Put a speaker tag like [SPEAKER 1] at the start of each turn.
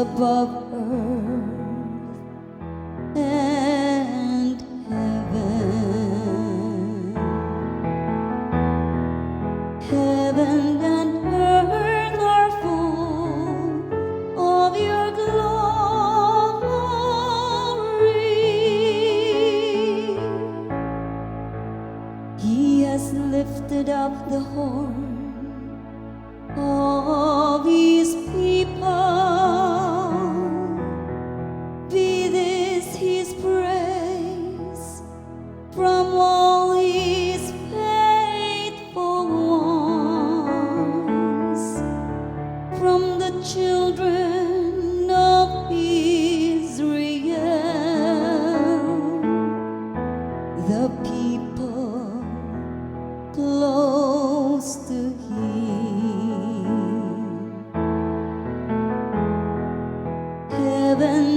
[SPEAKER 1] above earth and heaven. Heaven and earth are full of your glory. He has lifted up the horn of his people. Be this his praise from all his faithful ones, from the children of Israel, the people close to him. Heaven